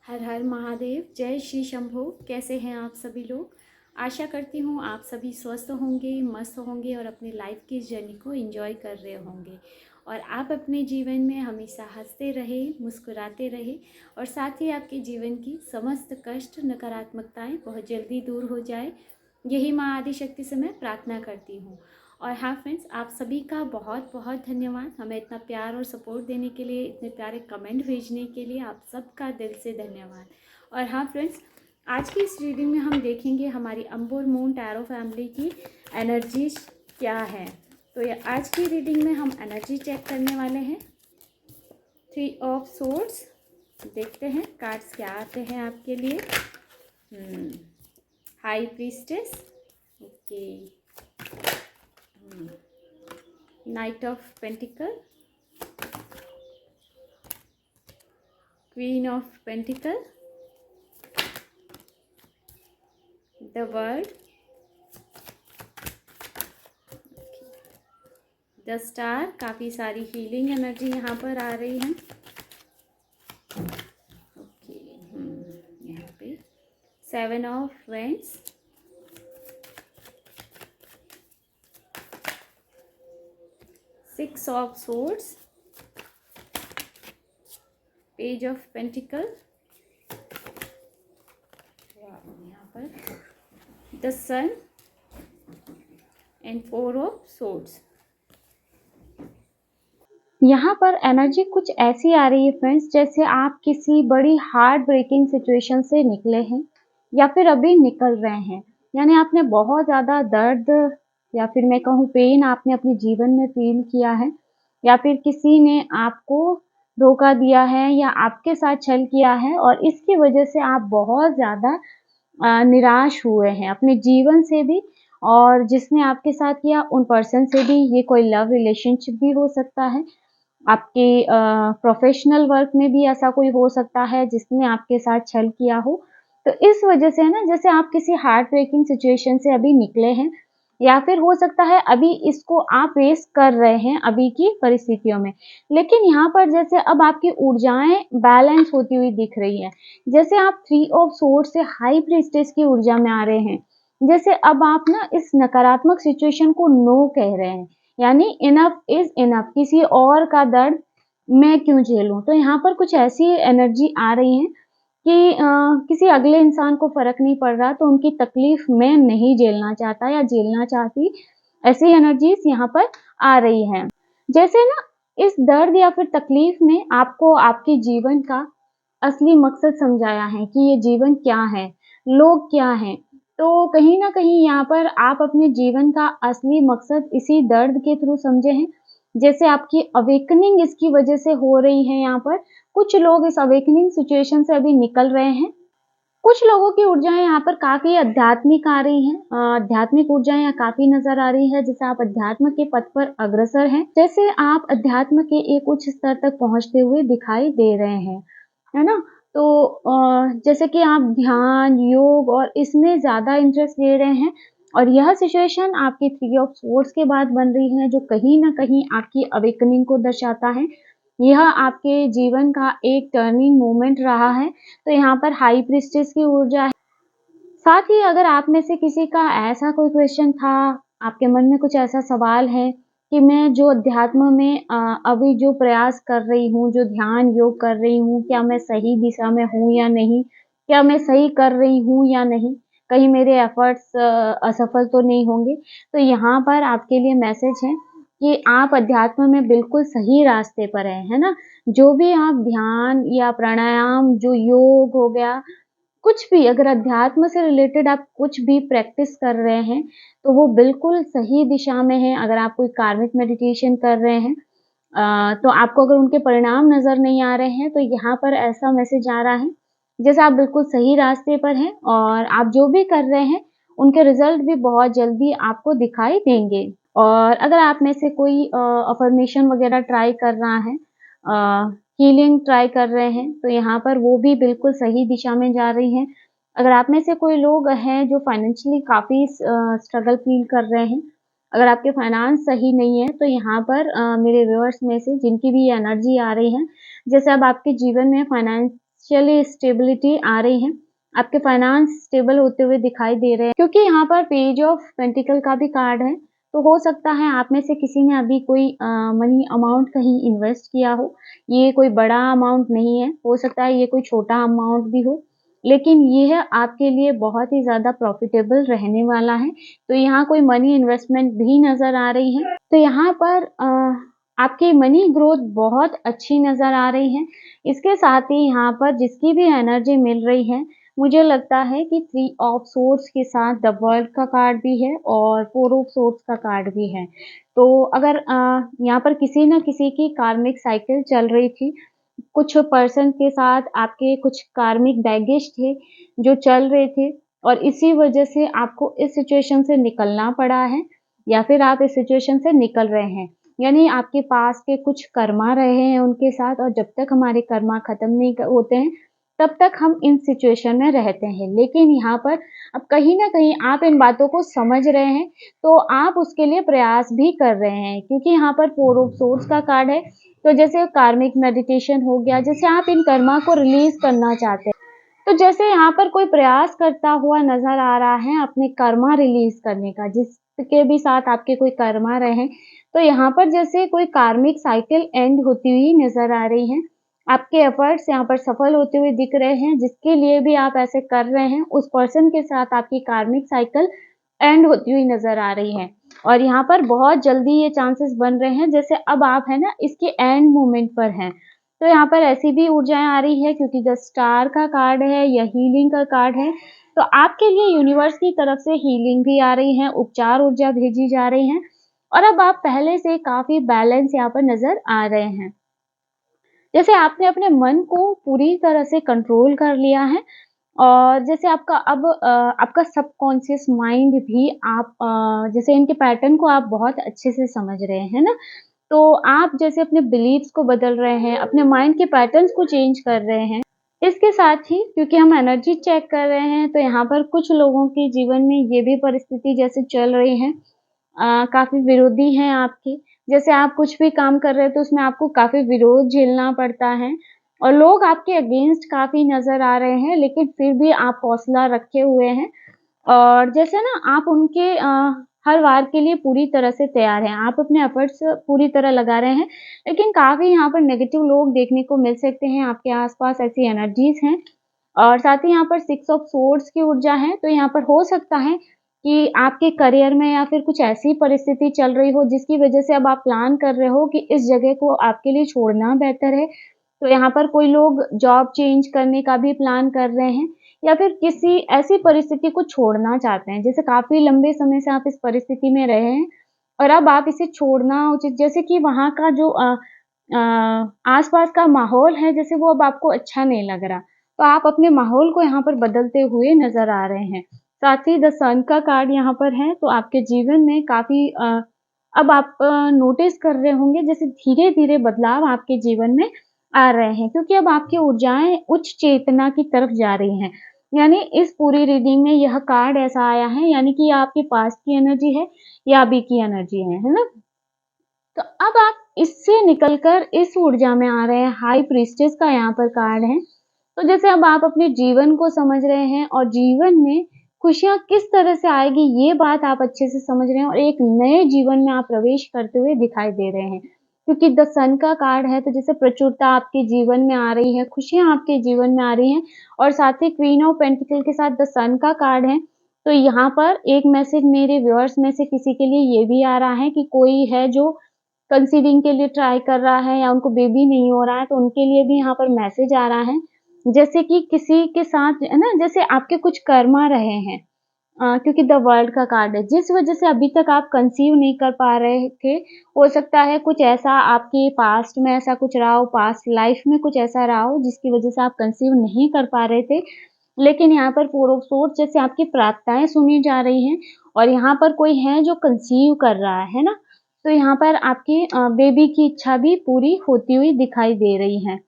हर हर महादेव। जय श्री शंभो। कैसे हैं आप सभी लोग? आशा करती हूँ आप सभी स्वस्थ होंगे, मस्त होंगे और अपनी लाइफ की इस जर्नी को एंजॉय कर रहे होंगे। और आप अपने जीवन में हमेशा हंसते रहे, मुस्कुराते रहे और साथ ही आपके जीवन की समस्त कष्ट, नकारात्मकताएं बहुत जल्दी दूर हो जाए। यही माँ आदिशक्ति से मैं प्रार्थना करती हूँ। और हाँ फ्रेंड्स, आप सभी का बहुत बहुत धन्यवाद हमें इतना प्यार और सपोर्ट देने के लिए, इतने प्यारे कमेंट भेजने के लिए। आप सबका दिल से धन्यवाद। और हाँ फ्रेंड्स, आज की इस रीडिंग में हम देखेंगे हमारी अंबुर मून टैरो फैमिली की एनर्जीज क्या है। तो ये आज की रीडिंग में हम एनर्जी चेक करने वाले हैं। 3 ऑफ सोर्ड्स। देखते हैं कार्ड्स क्या आते हैं आपके लिए। High priestess, okay. Night of pentacle, queen of pentacle, the world, the star. काफ़ी सारी हीलिंग एनर्जी यहाँ पर आ रही है। ओके, यहाँ पे 7 of wands, six of swords, page of pentacle, यहाँ पर the sun and 4 of swords. यहाँ पर एनर्जी कुछ ऐसी आ रही है फ्रेंड्स, जैसे आप किसी बड़ी हार्ट ब्रेकिंग सिचुएशन से निकले हैं या फिर अभी निकल रहे हैं। यानी आपने बहुत ज़्यादा दर्द या फिर मैं कहूँ पेन आपने अपने जीवन में फील किया है, या फिर किसी ने आपको धोखा दिया है या आपके साथ छल किया है और इसकी वजह से आप बहुत ज़्यादा निराश हुए हैं अपने जीवन से भी, और जिसने आपके साथ किया उन पर्सन से भी। ये कोई लव रिलेशनशिप भी हो सकता है, आपके प्रोफेशनल वर्क में भी ऐसा कोई हो सकता है जिसने आपके साथ छल किया हो। तो इस वजह से ना, जैसे आप किसी हार्ट ब्रेकिंग सिचुएशन से अभी निकले हैं, या फिर हो सकता है अभी इसको आप फेस कर रहे हैं अभी की परिस्थितियों में। लेकिन यहाँ पर जैसे अब आपकी ऊर्जाएं बैलेंस होती हुई दिख रही है। जैसे आप 3 ऑफ सोर्ड से हाई प्रीस्टेस की ऊर्जा में आ रहे हैं। जैसे अब आप ना इस नकारात्मक सिचुएशन को नो कह रहे हैं, यानी इनफ इज इनफ, किसी और का दर्द मैं क्यों झेलूं। तो यहाँ पर कुछ ऐसी एनर्जी आ रही है कि किसी अगले इंसान को फर्क नहीं पड़ रहा, तो उनकी तकलीफ मैं नहीं झेलना चाहता या झेलना चाहती। ऐसी एनर्जीज यहाँ पर आ रही है। जैसे ना इस दर्द या फिर तकलीफ ने आपको आपके जीवन का असली मकसद समझाया है कि ये जीवन क्या है, लोग क्या हैं। तो कहीं ना कहीं यहाँ पर आप अपने जीवन का असली मकसद इसी दर्द के थ्रू समझे हैं। जैसे आपकी अवेकनिंग इसकी वजह से हो रही है। यहाँ पर कुछ लोग इस अवेकनिंग सिचुएशन से अभी निकल रहे हैं। कुछ लोगों की ऊर्जाएं यहाँ पर काफी आध्यात्मिक आ रही हैं। आध्यात्मिक ऊर्जाएं यहाँ काफी नजर आ रही है। जैसे आप अध्यात्म के पथ पर अग्रसर हैं, जैसे आप अध्यात्म के एक उच्च स्तर तक पहुंचते हुए दिखाई दे रहे हैं, है ना। तो जैसे कि आप ध्यान, योग और इसमें ज्यादा इंटरेस्ट ले रहे हैं, और यह सिचुएशन आपकी 3 ऑफ सोर्ड्स के बाद बन रही है, जो कहीं ना कहीं आपकी अवेकनिंग को दर्शाता है। यह आपके जीवन का एक टर्निंग मोमेंट रहा है। तो यहाँ पर हाई प्रीस्टेस की ऊर्जा है। साथ ही अगर आप में से किसी का ऐसा कोई क्वेश्चन था, आपके मन में कुछ ऐसा सवाल है कि मैं जो अध्यात्म में अभी जो प्रयास कर रही हूँ, जो ध्यान योग कर रही हूँ, क्या मैं सही दिशा में हूँ या नहीं, क्या मैं सही कर रही हूँ या नहीं, कहीं मेरे एफर्ट्स असफल तो नहीं होंगे। तो यहाँ पर आपके लिए मैसेज है कि आप अध्यात्म में बिल्कुल सही रास्ते पर हैं, है ना। जो भी आप ध्यान या प्राणायाम, जो योग हो गया, कुछ भी अगर अध्यात्म से रिलेटेड आप कुछ भी प्रैक्टिस कर रहे हैं, तो वो बिल्कुल सही दिशा में है। अगर आप कोई कार्मिक मेडिटेशन कर रहे हैं, तो आपको अगर उनके परिणाम नज़र नहीं आ रहे हैं, तो यहाँ पर ऐसा मैसेज आ रहा है जैसे आप बिल्कुल सही रास्ते पर हैं, और आप जो भी कर रहे हैं उनके रिजल्ट भी बहुत जल्दी आपको दिखाई देंगे। और अगर आप में से कोई अफर्मेशन वगैरह ट्राई कर रहा है, हीलिंग ट्राई कर रहे हैं, तो यहाँ पर वो भी बिल्कुल सही दिशा में जा रही हैं। अगर आप में से कोई लोग हैं जो फाइनेंशियली काफ़ी स्ट्रगल फील कर रहे हैं, अगर आपके फाइनेंस सही नहीं है, तो यहाँ पर मेरे व्यूअर्स में से जिनकी भी एनर्जी आ रही है, जैसे अब आपके जीवन में फाइनेंस फाइनेंशियली स्टेबिलिटी आ रही है, आपके फाइनेंस स्टेबल होते हुए दिखाई दे रहे हैं, क्योंकि यहाँ पर पेज ऑफ पेंटिकल का भी कार्ड है। तो हो सकता है आप में से किसी ने अभी कोई मनी अमाउंट कहीं इन्वेस्ट किया हो। ये कोई बड़ा अमाउंट नहीं है, हो सकता है ये कोई छोटा अमाउंट भी हो, लेकिन ये है आपके लिए बहुत ही ज़्यादा प्रॉफिटेबल रहने वाला है। तो यहाँ कोई मनी इन्वेस्टमेंट भी नज़र आ रही है। तो यहाँ पर आपकी मनी ग्रोथ बहुत अच्छी नज़र आ रही है। इसके साथ ही यहाँ पर जिसकी भी एनर्जी मिल रही है, मुझे लगता है कि 3 ऑफ सोर्ड्स के साथ द वर्ल्ड का कार्ड भी है और 4 ऑफ सोर्ड्स का कार्ड भी है। तो अगर यहाँ पर किसी न किसी की कार्मिक साइकिल चल रही थी, कुछ पर्सन के साथ आपके कुछ कार्मिक बैगेज थे जो चल रहे थे और इसी वजह से आपको इस सिचुएशन से निकलना पड़ा है या फिर आप इस सिचुएशन से निकल रहे हैं। यानी आपके पास के कुछ कर्मा रहे हैं उनके साथ और जब तक हमारे कर्मा खत्म नहीं होते हैं, तब तक हम इन सिचुएशन में रहते हैं। लेकिन यहाँ पर अब कहीं न कहीं आप इन बातों को समझ रहे हैं, तो आप उसके लिए प्रयास भी कर रहे हैं क्योंकि यहाँ पर 4 ऑफ सोर्ड्स का कार्ड है। तो जैसे कार्मिक मेडिटेशन हो गया, जैसे आप इन कर्मा को रिलीज़ करना चाहते हैं। तो जैसे यहाँ पर कोई प्रयास करता हुआ नज़र आ रहा है अपने कर्मा रिलीज़ करने का, जिसके भी साथ आपके कोई कर्मा रहे हैं, तो यहाँ पर जैसे कोई कार्मिक साइकिल एंड होती हुई नज़र आ रही है। आपके एफर्ट्स यहाँ पर सफल होते हुए दिख रहे हैं, जिसके लिए भी आप ऐसे कर रहे हैं, उस पर्सन के साथ आपकी कार्मिक साइकिल एंड होती हुई नज़र आ रही है। और यहाँ पर बहुत जल्दी ये चांसेस बन रहे हैं, जैसे अब आप है ना इसके एंड मोमेंट पर हैं। तो यहाँ पर ऐसी भी ऊर्जाएँ आ रही है क्योंकि द स्टार का कार्ड है या हीलिंग का कार्ड है, तो आपके लिए यूनिवर्स की तरफ से हीलिंग भी आ रही है, उपचार ऊर्जा भेजी जा रही है और अब आप पहले से काफ़ी बैलेंस यहाँ पर नज़र आ रहे हैं। जैसे आपने अपने मन को पूरी तरह से कंट्रोल कर लिया है और जैसे आपका अब आपका सबकॉन्शियस माइंड भी आप जैसे इनके पैटर्न को आप बहुत अच्छे से समझ रहे हैं ना? तो आप जैसे अपने बिलीव्स को बदल रहे हैं, अपने माइंड के पैटर्न्स को चेंज कर रहे हैं। इसके साथ ही क्योंकि हम एनर्जी चेक कर रहे हैं, तो यहाँ पर कुछ लोगों के जीवन में ये भी परिस्थिति जैसे चल रही है काफ़ी विरोधी हैं आपके। जैसे आप कुछ भी काम कर रहे हैं तो उसमें आपको काफ़ी विरोध झेलना पड़ता है और लोग आपके अगेंस्ट काफ़ी नज़र आ रहे हैं, लेकिन फिर भी आप हौसला रखे हुए हैं और जैसे ना आप उनके हर वार के लिए पूरी तरह से तैयार हैं। आप अपने एफर्ट्स पूरी तरह लगा रहे हैं, लेकिन काफ़ी यहाँ पर नेगेटिव लोग देखने को मिल सकते हैं, आपके आस-पास ऐसी एनर्जीज़ हैं और साथ ही यहाँ पर 6 ऑफ सोर्ड्स की ऊर्जा है, तो यहाँ पर हो सकता है कि आपके करियर में या फिर कुछ ऐसी परिस्थिति चल रही हो जिसकी वजह से अब आप प्लान कर रहे हो कि इस जगह को आपके लिए छोड़ना बेहतर है। तो यहाँ पर कोई लोग जॉब चेंज करने का भी प्लान कर रहे हैं या फिर किसी ऐसी परिस्थिति को छोड़ना चाहते हैं। जैसे काफ़ी लंबे समय से आप इस परिस्थिति में रहे हैं और अब आप इसे छोड़ना उचित जैसे कि वहाँ का जो अ, आस-पास का माहौल है जैसे वो अब आपको अच्छा नहीं लग रहा। तो आप अपने माहौल को यहाँ पर बदलते हुए नज़र आ रहे हैं। साथ ही द सन का कार्ड यहाँ पर है, तो आपके जीवन में काफ़ी अब आप नोटिस कर रहे होंगे जैसे धीरे-धीरे बदलाव आपके जीवन में आ रहे हैं क्योंकि अब आपकी ऊर्जाएँ उच्च चेतना की तरफ जा रही हैं। यानी इस पूरी रीडिंग में यह कार्ड ऐसा आया है यानी कि आपके पास्ट की एनर्जी है या अभी की एनर्जी है ना? तो अब आप इससे निकल कर इस ऊर्जा में आ रहे हैं, हाई प्रीस्टेस का यहाँ पर कार्ड है। तो जैसे अब आप अपने जीवन को समझ रहे हैं और जीवन में खुशियाँ किस तरह से आएगी ये बात आप अच्छे से समझ रहे हैं और एक नए जीवन में आप प्रवेश करते हुए दिखाई दे रहे हैं। क्योंकि द सन का कार्ड है तो जैसे प्रचुरता आपके जीवन में आ रही है, खुशियाँ आपके जीवन में आ रही हैं और साथ ही क्वीन ऑफ पेंटिकल के साथ द सन का कार्ड है। तो यहाँ पर एक मैसेज मेरे व्यूअर्स में से किसी के लिए ये भी आ रहा है कि कोई है जो कंसीविंग के लिए ट्राई कर रहा है या उनको बेबी नहीं हो रहा है, तो उनके लिए भी यहाँ पर मैसेज आ रहा है। जैसे कि किसी के साथ है ना, जैसे आपके कुछ कर्मा रहे हैं क्योंकि द वर्ल्ड का कार्ड है, जिस वजह से अभी तक आप कंसीव नहीं कर पा रहे थे, हो सकता है कुछ ऐसा आपके पास्ट में ऐसा कुछ रहा हो, पास्ट लाइफ में कुछ ऐसा रहा हो, जिसकी वजह से आप कंसीव नहीं कर पा रहे थे। लेकिन यहाँ पर 4 ऑफ सोर्ड्स जैसे आपकी प्रार्थनाएँ सुनी जा रही हैं और यहाँ पर कोई है जो कंसीव कर रहा है ना? तो यहाँ पर आपकी बेबी की इच्छा भी पूरी होती हुई दिखाई दे रही है।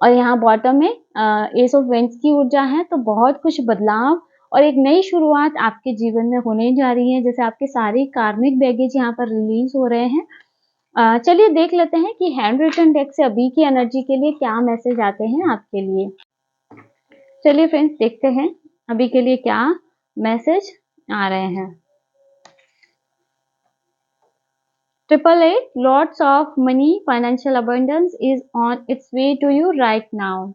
और यहाँ बॉटम में एस ऑफ वेंस की ऊर्जा है, तो बहुत कुछ बदलाव और एक नई शुरुआत आपके जीवन में होने जा रही है। जैसे आपके सारे कार्मिक बैगेज यहाँ पर रिलीज़ हो रहे हैं चलिए देख लेते हैं कि हैंड रिटन डेक से अभी की एनर्जी के लिए क्या मैसेज आते हैं आपके लिए। चलिए फ्रेंड्स देखते हैं अभी के लिए क्या मैसेज आ रहे हैं। Triple eight, lots of money, financial abundance is on its way to you right now.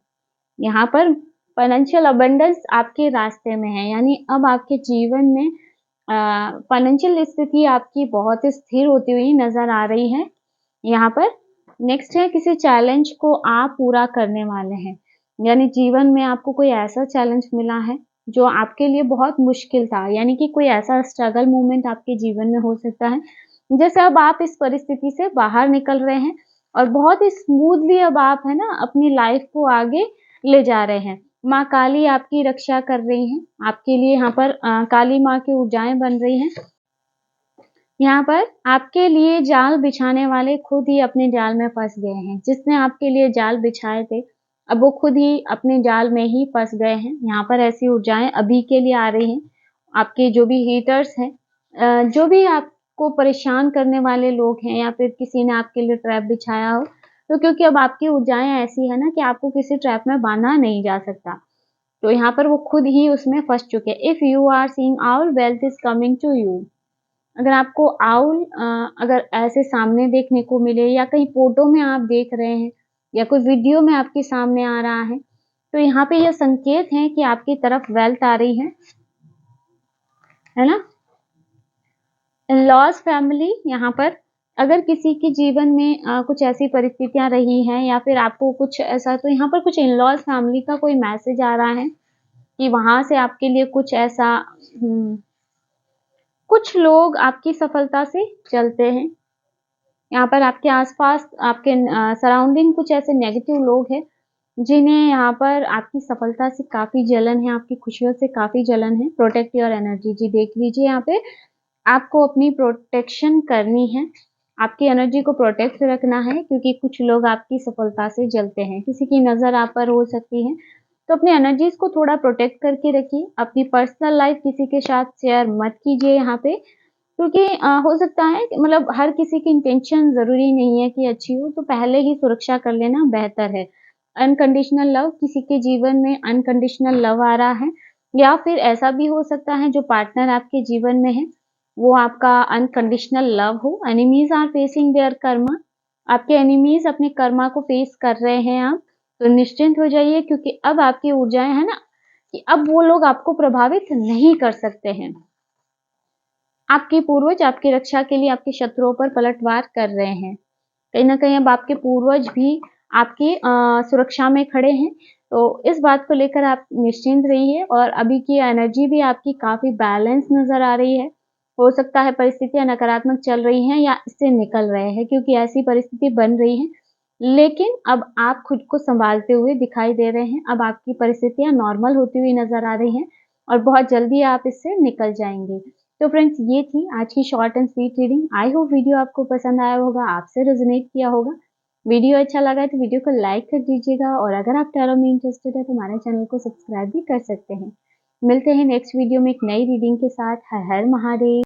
यहाँ पर फाइनेंशियल अबंडेंस आपके रास्ते में है, यानी अब आपके जीवन में फाइनेंशियल स्थिति आपकी बहुत स्थिर होती हुई नजर आ रही है। यहाँ पर नेक्स्ट है, किसी चैलेंज को आप पूरा करने वाले हैं, यानी जीवन में आपको कोई ऐसा चैलेंज मिला है जो आपके लिए बहुत मुश्किल था, यानी कि कोई ऐसा स्ट्रगल मोमेंट आपके जीवन में हो सकता है, जैसे अब आप इस परिस्थिति से बाहर निकल रहे हैं और बहुत ही स्मूथली अब आप है ना अपनी लाइफ को आगे ले जा रहे हैं। माँ काली आपकी रक्षा कर रही हैं, आपके लिए यहाँ पर काली माँ की ऊर्जाएं बन रही हैं। यहाँ पर आपके लिए जाल बिछाने वाले खुद ही अपने जाल में फंस गए हैं। जिसने आपके लिए जाल बिछाए थे, अब वो खुद ही अपने जाल में ही फंस गए हैं। यहाँ पर ऐसी ऊर्जाएं अभी के लिए आ रही हैं। आपके जो भी हेटर्स हैं, जो भी आपको परेशान करने वाले लोग हैं, या फिर किसी ने आपके लिए ट्रैप बिछाया हो, तो क्योंकि अब आपकी ऊर्जाएं ऐसी है ना कि आपको किसी ट्रैप में बांधा नहीं जा सकता, तो यहाँ पर वो खुद ही उसमें फंस चुके हैं। If you are seeing owl, wealth is coming to you. अगर आपको आउल अगर ऐसे सामने देखने को मिले, या कहीं फोटो में आप देख रहे हैं, या कोई वीडियो में आपके सामने आ रहा है, तो यहाँ पे यह संकेत है कि आपकी तरफ वेल्थ आ रही है ना। इन-लॉज फैमिली, यहाँ पर अगर किसी के जीवन में कुछ ऐसी परिस्थितियां रही हैं, या फिर आपको कुछ ऐसा, तो यहाँ पर कुछ इन-लॉज फैमिली का कोई मैसेज आ रहा है कि वहां से आपके लिए कुछ ऐसा कुछ लोग आपकी सफलता से चलते हैं। यहाँ पर आपके आसपास, आपके सराउंडिंग कुछ ऐसे नेगेटिव लोग हैं जिन्हें यहाँ पर आपकी सफलता से काफी जलन है, आपकी खुशियों से काफी जलन है। प्रोटेक्ट योर एनर्जी, जी देख लीजिए यहाँ पे आपको अपनी प्रोटेक्शन करनी है, आपकी एनर्जी को प्रोटेक्ट रखना है, क्योंकि कुछ लोग आपकी सफलता से जलते हैं, किसी की नजर आप पर हो सकती है। तो अपनी एनर्जीज को थोड़ा प्रोटेक्ट करके रखिए। अपनी पर्सनल लाइफ किसी के साथ शेयर मत कीजिए यहाँ पे, क्योंकि हो सकता है कि मतलब हर किसी की इंटेंशन ज़रूरी नहीं है कि अच्छी हो, तो पहले ही सुरक्षा कर लेना बेहतर है। अनकंडीशनल लव, किसी के जीवन में अनकंडीशनल लव आ रहा है, या फिर ऐसा भी हो सकता है जो पार्टनर आपके जीवन में है, वो आपका अनकंडीशनल लव हो। Enemies are facing their karma, आपके एनिमीज़ अपने कर्मा को फेस कर रहे हैं आप, तो निश्चिंत हो जाइए, क्योंकि अब आपकी ऊर्जाएँ हैं ना, कि अब वो लोग आपको प्रभावित नहीं कर सकते हैं। आपके पूर्वज आपकी रक्षा के लिए आपके शत्रुओं पर पलटवार कर रहे हैं। कहीं न कहीं अब आपके पूर्वज भी आपकी सुरक्षा में खड़े हैं, तो इस बात को लेकर आप निश्चिंत रहिए, और अभी की एनर्जी भी आपकी काफ़ी बैलेंस नज़र आ रही है। हो सकता है परिस्थितियाँ नकारात्मक चल रही हैं या इससे निकल रहे हैं, क्योंकि ऐसी परिस्थिति बन रही है, लेकिन अब आप खुद को सँभालते हुए दिखाई दे रहे हैं। अब आपकी परिस्थितियाँ नॉर्मल होती हुई नज़र आ रही हैं, और बहुत जल्दी आप इससे निकल जाएँगे। तो फ्रेंड्स, ये थी आज की short and sweet reading. I hope video आपको पसंद आया होगा, आपसे रेजोनेट किया होगा। वीडियो अच्छा लगा है तो वीडियो को लाइक कर दीजिएगा, और अगर आप टैरो में इंटरेस्टेड है तो हमारे चैनल को सब्सक्राइब भी कर सकते हैं। मिलते हैं नेक्स्ट वीडियो में एक नई रीडिंग के साथ। हर हर महादेव।